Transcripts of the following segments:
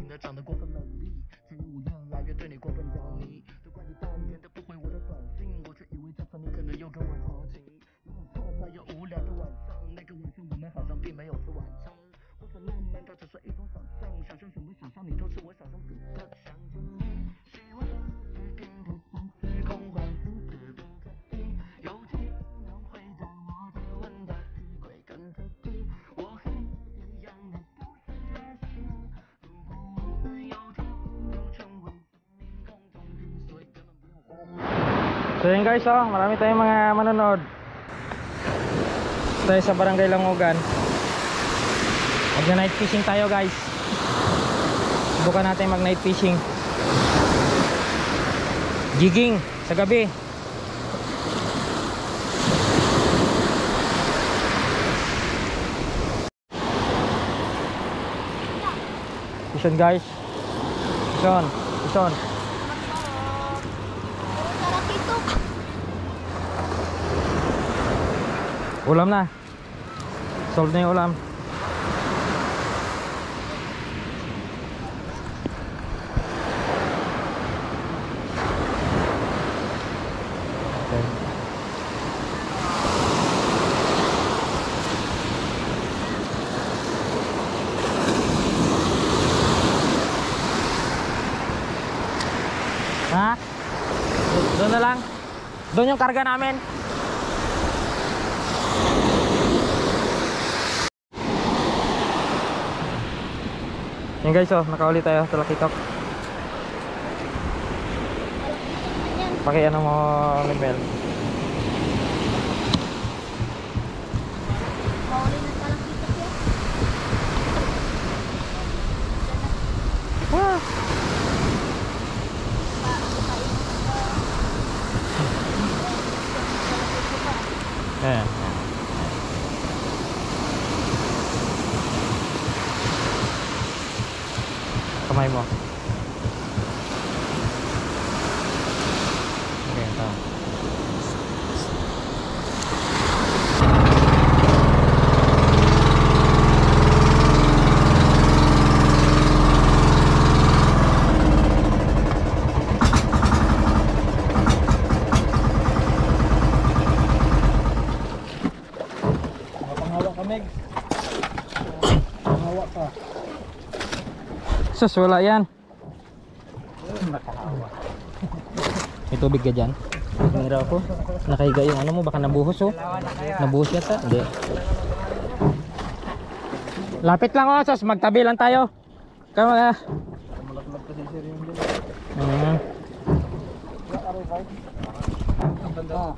女的长得过分美丽，只因我越来越对你过分着迷，都怪你半天都不回我的短信，我却以为这次你可能又跟我调情。在又无聊的晚上，那个晚上我们好像并没有吃晚餐，或者浪漫它只是一种想象，想象什么想象你都是我想象中的想着你，希望一定的像时空幻视是不可以，有天能会将我的问答题归根结底，我和你一样的不是爱情，如果我们有天能成为生命共同体，所以根本不用慌。So yun guys, oh, marami tayong mga manonood. Tayo sa Barangay Langogan. Mag-night fishing tayo guys. Subukan natin mag-night fishing. Jigging sa gabi. Fishon guys. Fishon. Ulam na. Solve na yung ulam. Okay. Ha? Doon na lang. Doon yung karga namin. Yan guys, oh, nakauli tayo sa Lucky Talk. Pakai ano mo, Limel. Mauli na sa Lucky Talk yan. Ah. Ayan. Kamay mo. Okay, ito. Panghawa ka, Meg. Panghawa ka. Sus, wala yan. May tubig ka dyan. Tumira ako. Nakahiga yung ano mo, baka nabuhos oh. Nabuhos yata, hindi. Lapit lang oh, sus, magtabi lang tayo. Kaya mga Malaglag kasi sir yung dyan. Ang banda.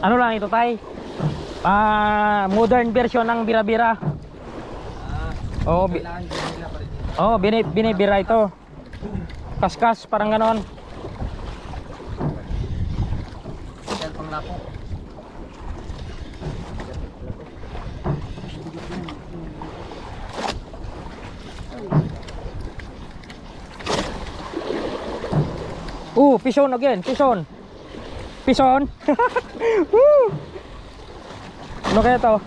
Ano lang ito tay? Modern version ng bira-bira. Oh, binibira ito. Kaskas parang ganon. Pang lapo. Pison again, pison. Pison. Woo! Ano kaya to?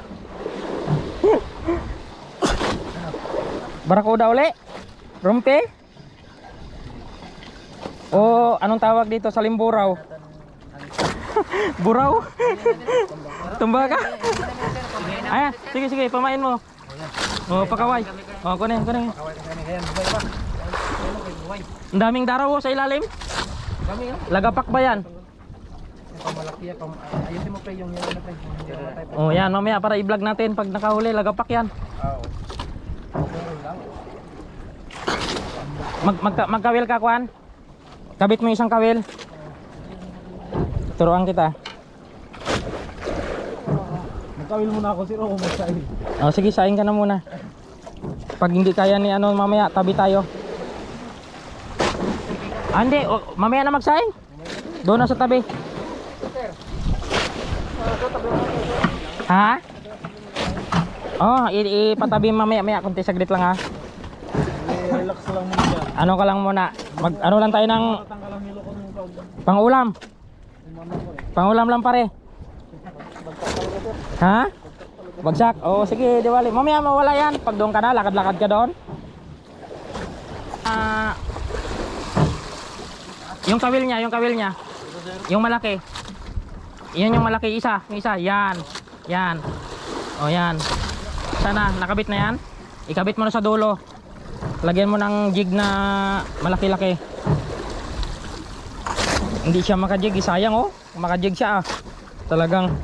Barakuda uli? Rumpi? O anong tawag dito sa Limburaw? Buraw? Tumba ka? Ayan, sige, pamain mo. O, pakaway. O, kunin. Ang daming daraw sa ilalim. Lagapak ba yan? Pamalaki yan. Ayusin mo pa yung yan natin. Oh, yan, mamaya para i-vlog natin pag nakahuli, lagapak yan. Magkawil ka, Kwan? Kabit mo isang kawil. Turuan kita. Magkawil muna ako sir o magsain. Oh, sige, saing ka na muna. Pag hindi kaya ni ano mamaya, tabi tayo. Hindi, mamaya na magsaing. Doon na sa tabi. Ha? Oh, ipatabi mamaya, konti saglit lang ha. Relax lang muna dyan. Ano ka lang muna. Ano lang tayo ng pangulam. Pangulam lang pare. Ha? Bagsak? Oo, sige, diwali. Mamaya mawala yan. Pag doon ka na, lakad-lakad ka doon. Yung kawil niya, yung malaki. Yan yung malaki, isa, yan. Yan. O yan. Sana, nakabit na yan. Ikabit mo na sa dulo. Lagyan mo ng jig na malaki-laki. Hindi siya makajig, sayang oh. Makajig siya ah. Talagang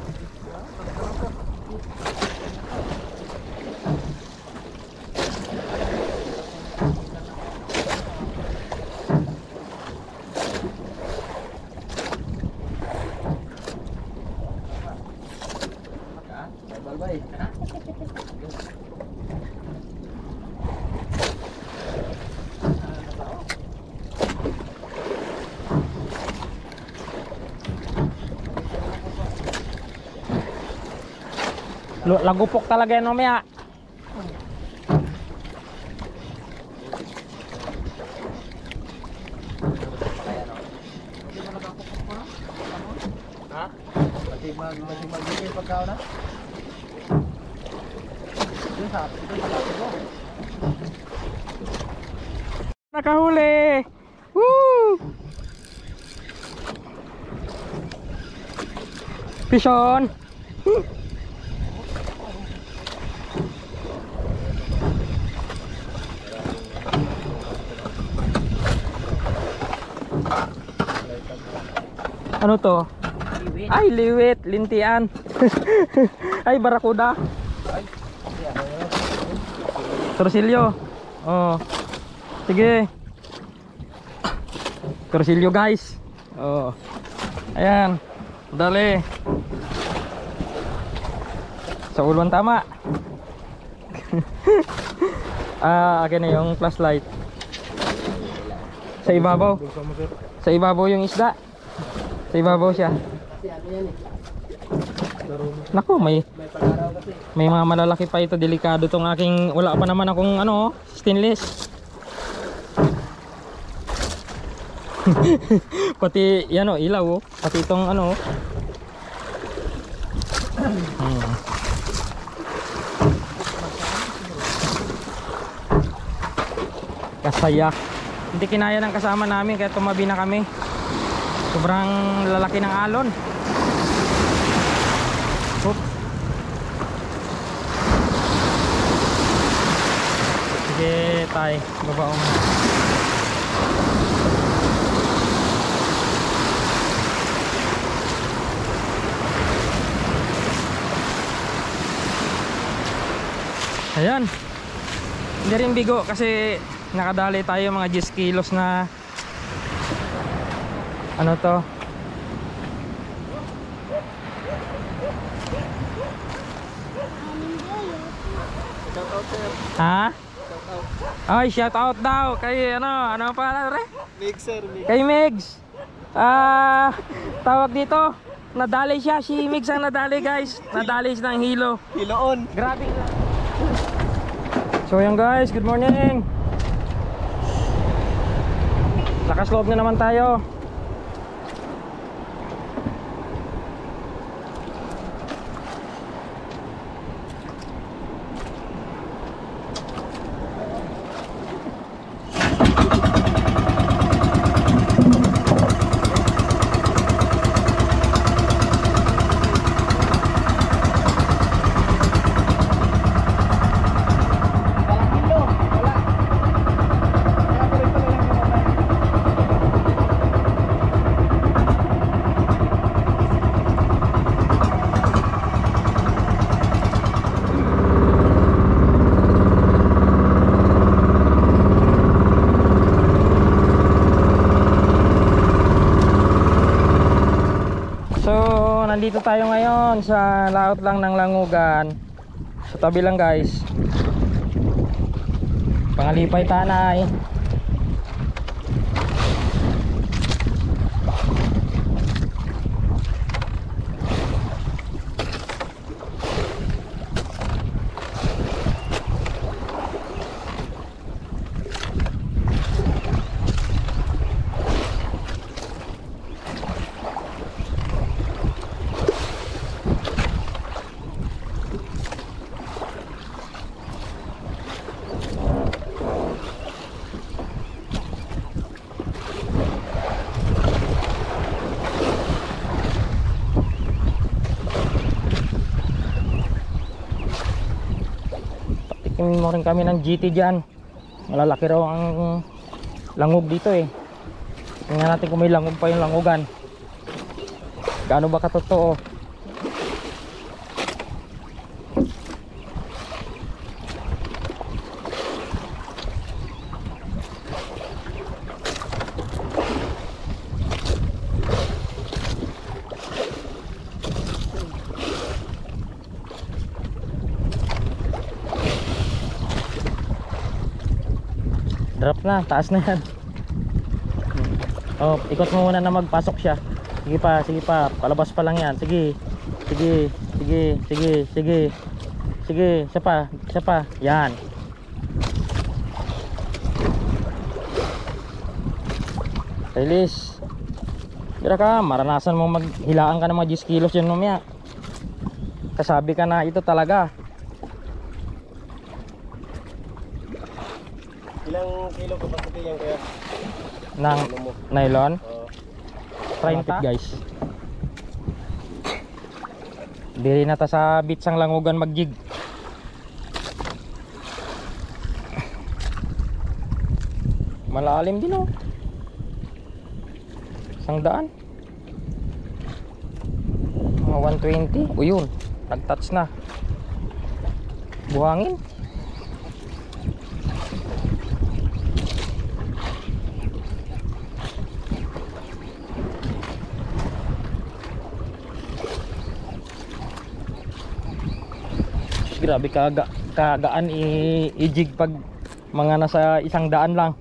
Balbay. lagupok talaga yan mamaya. Ha? Pati magbigay pagkaon na? Ito sa mo. Nakahuli! Woo! Fish on! Ano to? Liwit. Ay, liwit, lintian. Ay, barakuda. Torsilyo. Oh. Sige. Torsilyo, guys. Oh. Ayan. Dali. Sa ulwan tama. Akin na yung flashlight. Sa ibabaw. Sa ibabaw yung isda. Sa ibabaw siya. Kasi ano yan eh. Naku, may Pag-araw kasi. May mga malalaki pa ito, delikado tong aking, wala pa naman akong ano, stainless. Pati yan o, ilaw o, pati itong ano. Kasaya. Hindi kinaya ng kasama namin kaya tumabi na kami. Sobrang lalaki ng alon. Oops. Sige tay, baba mo. Ayan. Hindi rin bigo kasi nakadali tayo mga 10 kilos na ano to. Ha? Ay, shout out daw kay ano pa re? Mixer. Kay Megs. Tawag dito, nadali siya, si Megs ang nadali guys. Nadali siya ng hilo. Hiloon. Grabe. So yan guys, good morning. Lakas loob na naman tayo. Nandito tayo ngayon sa laot lang ng Langugan. Sa tabi lang guys. Pangalipay Tanay. Nagtanim mo rin kami ng GT dyan. Malalaki raw ang langog dito eh. Tingnan natin kung may langog pa yung langogan. Gaano ba katotoo? Drop na, taas na yan. Oh, ikot mo muna na magpasok siya. Sige pa, palabas pa lang yan. Sige. Sige, isa pa. Yan. Release. Kira ka, maranasan mo maghilaan ka ng mga 10 kilos yan mamaya. Kasabi ka na ito talaga. Ilang kilo capacity yan kaya? Ng nylon? Oo. 30 guys. Diri na ta sa bitsang langugan magjig. Malalim din oh. 100. Mga 120. O yun, nag-touch na. Buhangin. Grabe kagaan i-jig pag mga nasa 100 lang.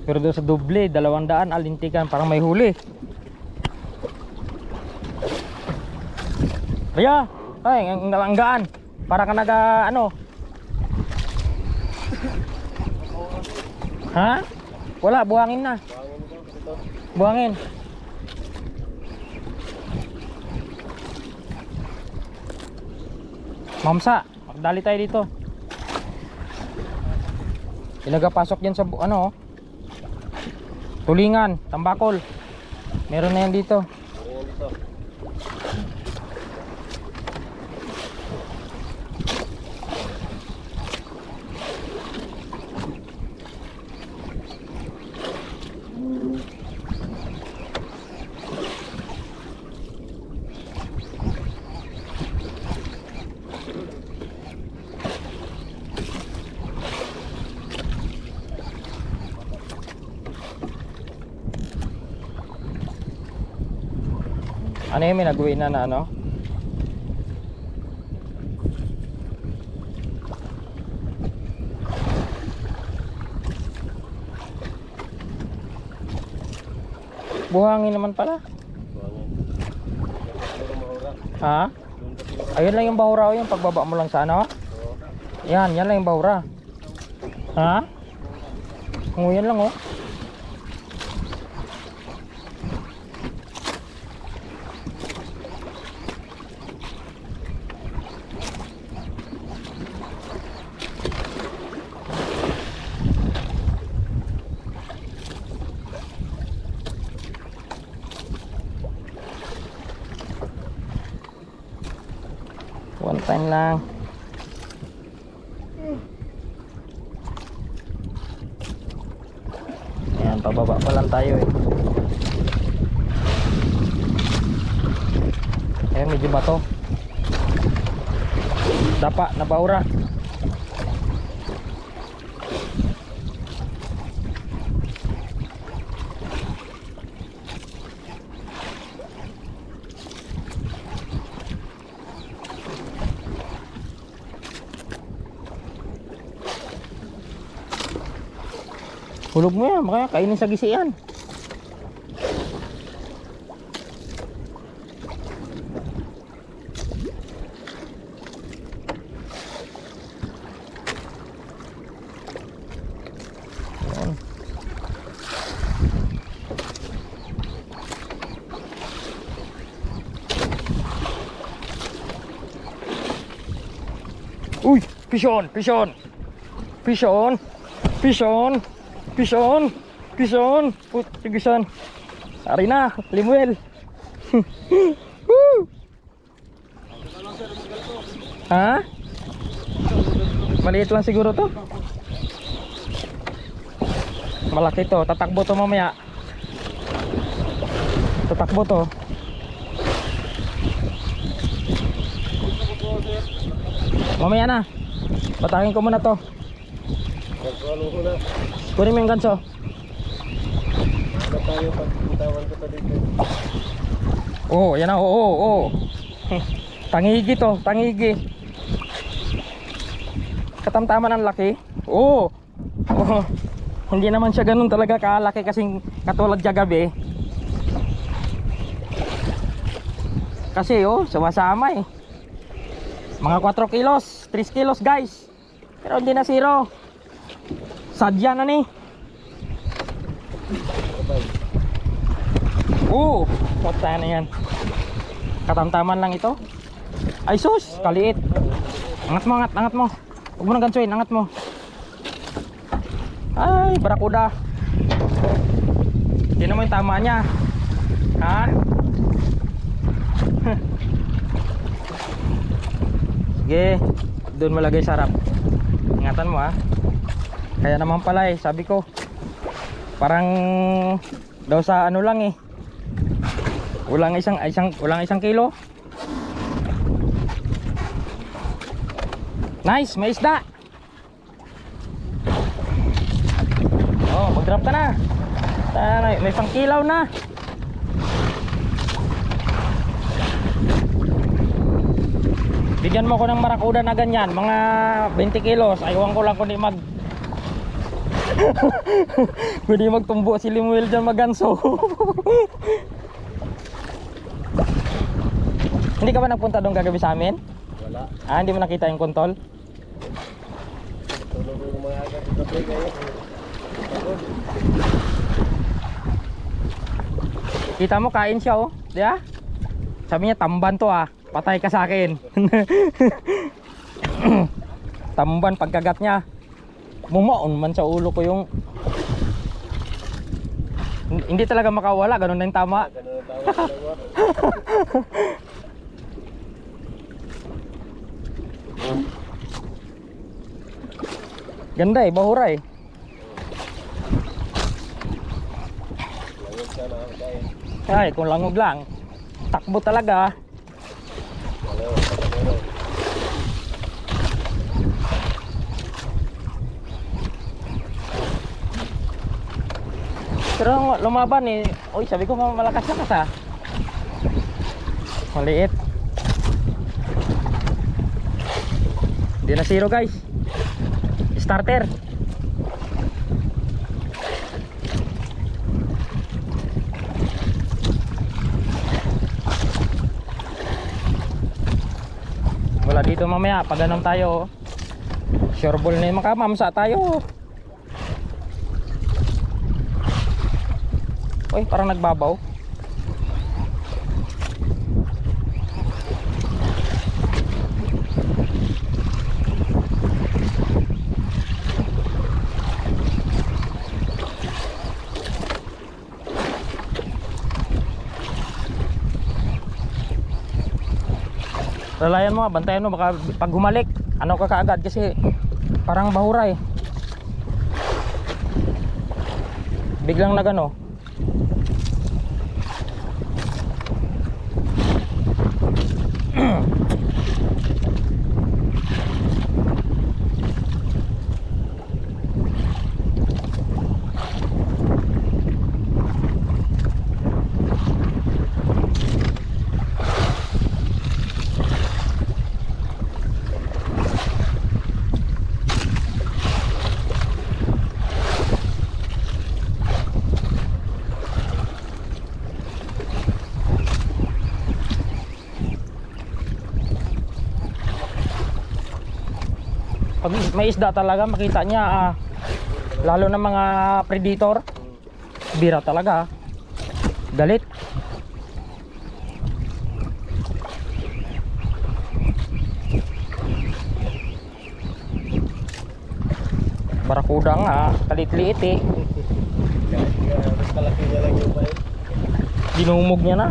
Pero doon sa doble 200 alintikan parang may huli. Kaya ay ang gaan para ka naga ano. Ha? Wala, buhangin na. Buhangin. Mamsa, magdali tayo dito. Pinagapasok yan sa ano, tulingan, tambakol. Meron na yan dito. Ano yung may nagawin na ano? Buhangin naman pala. Ha? Ayun lang yung bahura o yung pagbaba mo lang sa ano? Yan lang yung bahura. Ha? Yan lang oh. One time lang. Ayan, pababa pa lang tayo eh. Ayan, medyo bato. Dapa, nabaura. Hulog mo yan, makaya kainin sa gisian. Ayan. Uy, pison. Pison. Putigisan. Ari na, Limuel. Ha? Maliit lang siguro to. Malaki to, tatakbo to mamaya. Tatakbo to. Mamaya na. Patakin ko muna to. Kunin mo yung ganso. Oh, yan na. Oo. Tangigi to, tangigi. Katamtaman ang laki. Oo. Hindi naman siya ganun talaga kalaki kasing katulad kagabi. Kasi sama-sama eh. Mga 4 kilos, 3 kilos guys. Pero hindi na zero. Sadya na ni. Puta na yan. Katamtaman lang ito. Ay sus, kaliit. Angat mo, angat mo. Huwag mo nang gansuin, angat mo. Ay, barakuda. Tingnan mo yung tama niya. Han? Sige, doon malagay sarap. Ingatan mo ha. Kaya naman pala sabi ko parang daw sa ano lang walang isang kilo. Nice, may isda. Mag-drop ka na. May pangkilaw na. Bigyan mo ko ng marakuda na ganyan, mga 20 kilos. Aywan ko lang kung di hindi magtumbo si Limuel dyan maganso. Hindi ka ba nagpunta doon kagabi sa amin? Wala. Hindi mo nakita yung kontol? Tulog ko mga agad sa tabi ngayon. Kita mo kain siya diba? Sabi niya tamban to patay ka sa akin. Tamban pagkagat niya. Mumaon man sa ulo ko yung hindi talaga makawala, ganun na yung tama. Ganda bahura Ay, kung langog lang takbo talaga. Pero lumaban Uy, sabi ko malakas na maliit. Hindi na zero guys. Starter. Wala dito mamaya pag ganun tayo sure ball na yung makamamsa tayo. Uy, parang nagbabaw. Lalayan mo, bantayan mo baka pag humalik ano ka kaagad kasi parang bahura biglang nagano. Pag may isda talaga makita niya lalo na mga predator bira talaga galit. Barakuda nga kalit-liit Kalaki niya lang yung bay. dinumog niya na.